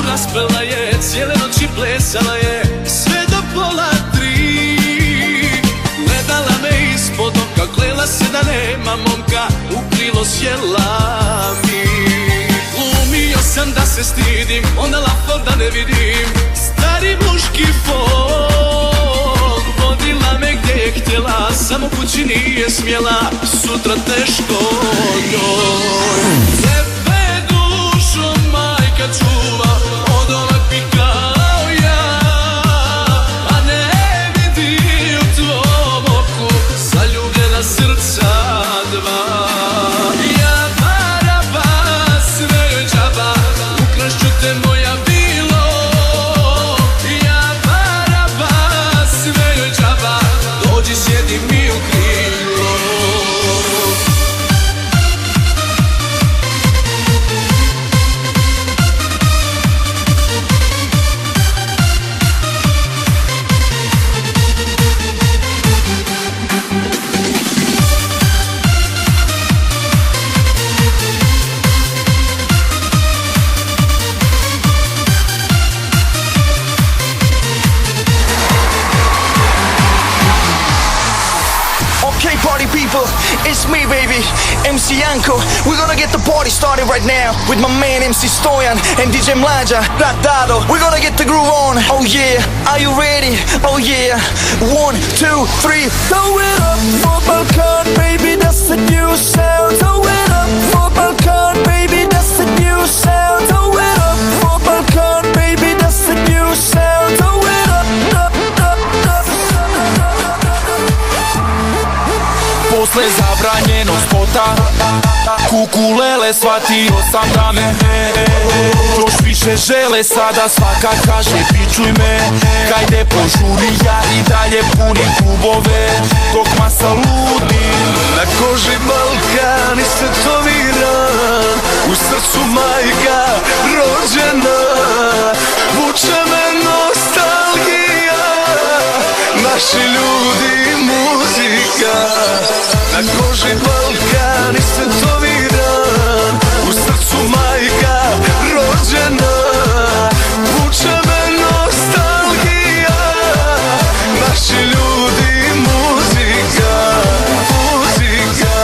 Raspela je, cijele noći plesala je, sve do pola 3. Gledala me ispod oka, klela se da nema momka, u krilo sjela mi. Glumio sam da se stidim, onda lafo da ne vidim, stari muški folk. Vodila me gdje je htjela, samo kući nije smjela, sutra teško njoj. Tebe dušo majka čuva, od ovakvih kao ja, a ne vidi u tvom oku zaljubljena srca dva. Ja baraba, sve joj džaba, ukrašću te moja bilo. Ja baraba, sve joj džaba, dođi sjedi mi u krilo. Okay, party people, it's me, baby, MC Janko. We're gonna get the party started right now with my man MC Stoyan and DJ Mlađa Radado. We're gonna get the groove on. Oh yeah, are you ready? Oh yeah. 1, 2, 3. Throw it up for Balkan, baby, that's the new sound. Throw it up for Balkan, baby, that's the new sound. Throw it up for Balkan, baby, that's the new sound. Throw it up, up, up, up. Posle zabranjenog spota kukulele shvatio sam da me još više žele sada, svaka kaže pičuj me. Kajde požuri, ja i dalje punim klubove dok masa ludi. Na koži Balkan istetoviran, u srcu majka rođena, vuče me nostalgija, naši ljudi muzika. Na koži Balkan istetoviran, u srcu majka rođena, vuče me nostalgija, naši ljudi muzika. Muzika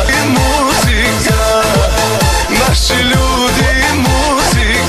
i muzika, naši ljudi muzika.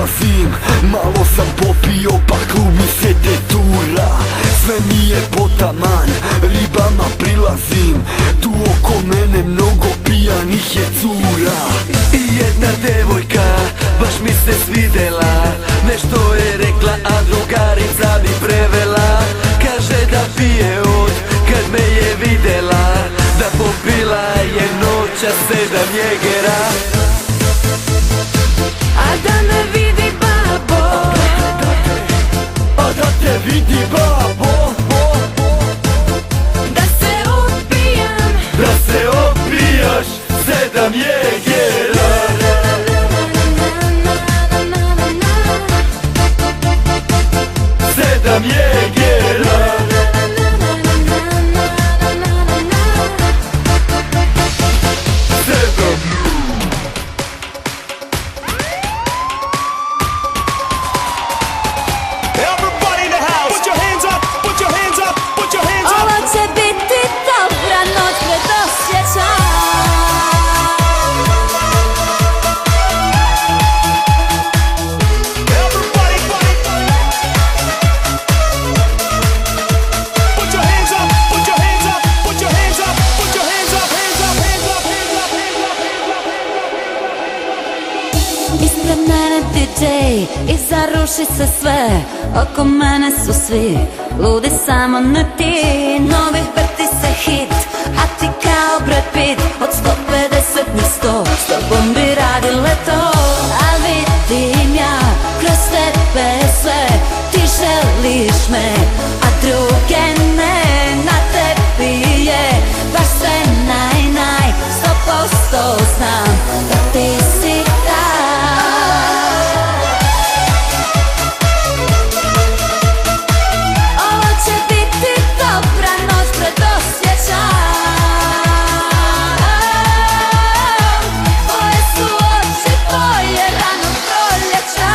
prilazim. Malo sam popio pa klub mi se detura. Sve mi je potaman, ribama prilazim. Tu oko mene mnogo pijanih je cura. I jedna devojka baš mi se svidela. Nešto je rekla, a drugarica mi prevela. Kaže da pije od kad me je videla. Da popila je noća 7 jegera. A da me vidi babo, a da te vidi babo, da se opijam, da se opijaš 7 jegera. 7 jegera. ovo će biti dobra noć predosjeća. Ispred mene DJ i zaruši se sve. Oko mene su svi ludi, samo ne ti. Novih vrti se hit, a ti kao Brad Pitt. Od 150 njih 100 s tobom bi radile to. A vidim ja kroz tebe sve. Ti želiš me, a druge ne. Na tebi je baš sve naj 100% znam da ti si ta. Ovo će biti dobra noć predosjeća. Tvoje su oči, tvoje rano proljeća.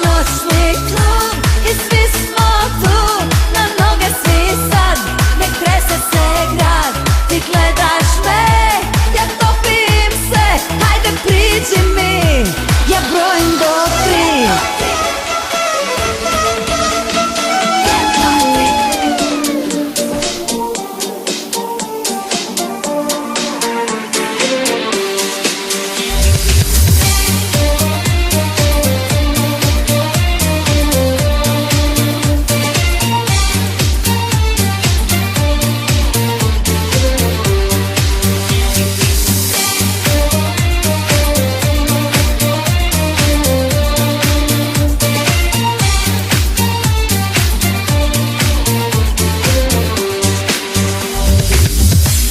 Noćni klub i svi smo tu. Na noge svi sad, ne trese se grad. Ti gledaš me, ja topim se. Hajde priđi mi, ja brojim do 3.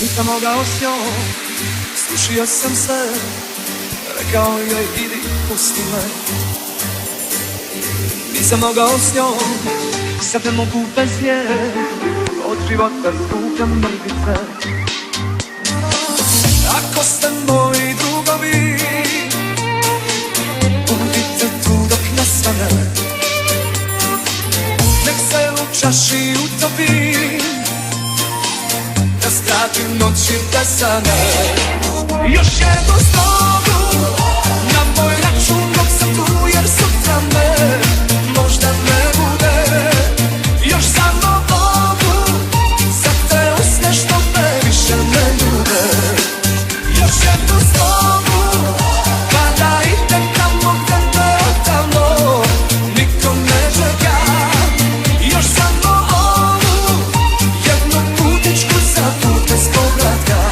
Nisam mogao s njom, slušio sam sve. Rekao joj idi pusti me. Nisam mogao s njom, sad ne mogu bez nje. Od života skupljam mrvice. Ako ste moji drugovi, budite tu dok ne svane. Nek se u čaši utopi, da skratim noći bez sane. Još jednu slogu na moj račun dok sam tu, jer sutra me možda ne bude. Još samo ovu, za te usne što me više ne ljube. Još jednu slogu, pa da idem tamo gde me odavno niko ne čeka. Još samo ovu, jednu putičku za put bez povratka.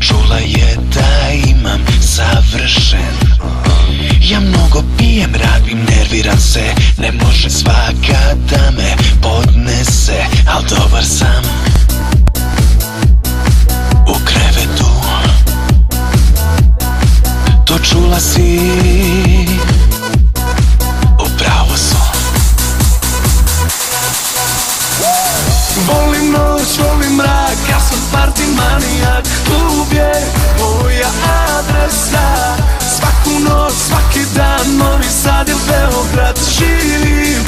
čula je da imam savršen. Ja mnogo pijem, rabim, nerviram se, ne može svaka da me podnese, al dobar sam u krevetu. To čula si, upravo su. Volim noć, volim mrak, ja sam party manijak. Klub je moja adresa. Svaku noć, svaki dan, Novi Sad ili Beograd. Živim